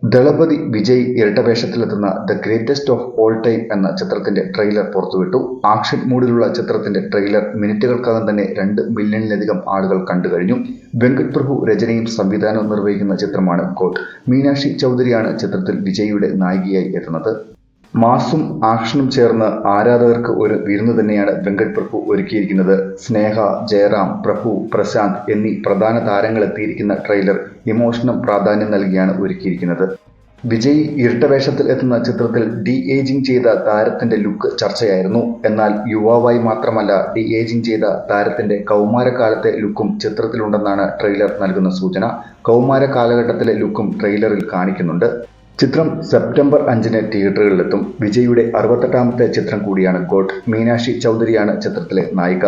ദളപതി വിജയ് ഇരട്ടവേഷത്തിലെത്തുന്ന the greatest of all time എന്ന ചിത്രത്തിന്റെ ട്രെയിലർ പുറത്തുവിട്ടു. ആക്ഷൻ മൂഡിലുള്ള ചിത്രത്തിന്റെ ട്രെയിലർ മിനിറ്റുകൾക്കകം തന്നെ 2 മില്യണിലധികം ആളുകൾ കണ്ടുകഴിഞ്ഞു. വെങ്കട് പ്രഭു രചനയും സംവിധാനവും നിർവഹിക്കുന്ന ചിത്രമാണ് ഗോട്ട്. മീനാക്ഷി ചൗധരിയാണ് ചിത്രത്തിൽ വിജയിയുടെ നായികയായി എത്തുന്നത്. മാസും ആക്ഷനും ചേർന്ന് ആരാധകർക്ക് ഒരു വിരുന്ന് തന്നെയാണ് വെങ്കട് പ്രഭു ഒരുക്കിയിരിക്കുന്നത്. സ്നേഹ, ജയറാം, പ്രഭു, പ്രശാന്ത് എന്നീ പ്രധാന താരങ്ങളെത്തിയിരിക്കുന്ന ട്രെയിലർ ഇമോഷനും പ്രാധാന്യം നൽകിയാണ് ഒരുക്കിയിരിക്കുന്നത്. വിജയ് ഇരട്ടവേഷത്തിൽ എത്തുന്ന ചിത്രത്തിൽ ഡി ഏജിംഗ് ചെയ്ത താരത്തിന്റെ ലുക്ക് ചർച്ചയായിരുന്നു. എന്നാൽ യുവാവായി മാത്രമല്ല, ഡി ഏജിംഗ് ചെയ്ത താരത്തിന്റെ കൗമാരകാലത്തെ ലുക്കും ചിത്രത്തിലുണ്ടെന്നാണ് ട്രെയിലർ നൽകുന്ന സൂചന. കൗമാര കാലഘട്ടത്തിലെ ലുക്കും ട്രെയിലറിൽ കാണിക്കുന്നുണ്ട്. ചിത്രം സെപ്റ്റംബർ 5-ന് തിയേറ്ററുകളിലെത്തും. വിജയുടെ 68ാമത്തെ ചിത്രം കൂടിയാണ് ഗോട്ട്. മീനാക്ഷി ചൗധരിയാണ് ചിത്രത്തിലെ നായിക.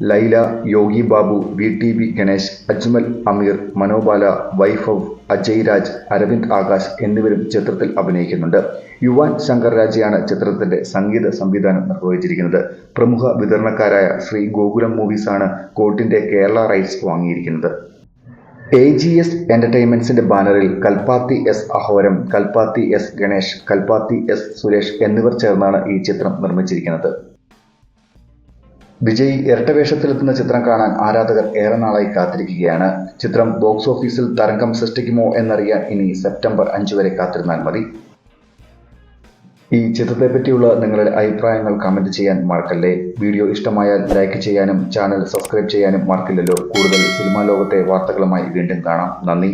ലൈല, യോഗി ബാബു, VTV ഗണേശ്, അജ്മൽ അമീർ, മനോബാല, വൈഭവ്, അജയ് രാജ്, അരവിന്ദ് ആകാശ് എന്നിവരും ചിത്രത്തിൽ അഭിനയിക്കുന്നുണ്ട്. യുവാൻ ശങ്കർ രാജയാണ് ചിത്രത്തിന്റെ സംഗീത സംവിധാനം നിർവഹിച്ചിരിക്കുന്നത്. പ്രമുഖ വിതരണക്കാരായ ശ്രീ ഗോകുലം മൂവീസാണ് ഗോട്ടിന്റെ കേരള റൈറ്റ്സ് വാങ്ങിയിരിക്കുന്നത്. AGS എന്റർടൈൻമെന്റ്സിന്റെ ബാനറിൽ Kalpathi S അഹോരം, Kalpathi S Ganesh, Kalpathi S Suresh എന്നിവർ ചേർന്നാണ് ഈ ചിത്രം നിർമ്മിച്ചിരിക്കുന്നത്. വിജയ് ഇരട്ടവേഷത്തിലെത്തുന്ന ചിത്രം കാണാൻ ആരാധകർ ഏറെ നാളായി കാത്തിരിക്കുകയാണ്. ചിത്രം ബോക്സ് ഓഫീസിൽ തരംഗം സൃഷ്ടിക്കുമോ എന്നറിയാൻ ഇനി സെപ്റ്റംബർ 5 വരെ കാത്തിരുന്നാൽ മതി. ഈ ചിത്രത്തെപ്പറ്റിയുള്ള നിങ്ങളുടെ അഭിപ്രായങ്ങൾ കമന്റ് ചെയ്യാൻ മറക്കല്ലേ. വീഡിയോ ഇഷ്ടമായാൽ ലൈക്ക് ചെയ്യാനും ചാനൽ സബ്സ്ക്രൈബ് ചെയ്യാനും മറക്കില്ലല്ലോ. കൂടുതൽ സിനിമാ ലോകത്തെ വാർത്തകളുമായി വീണ്ടും കാണാം. നന്ദി.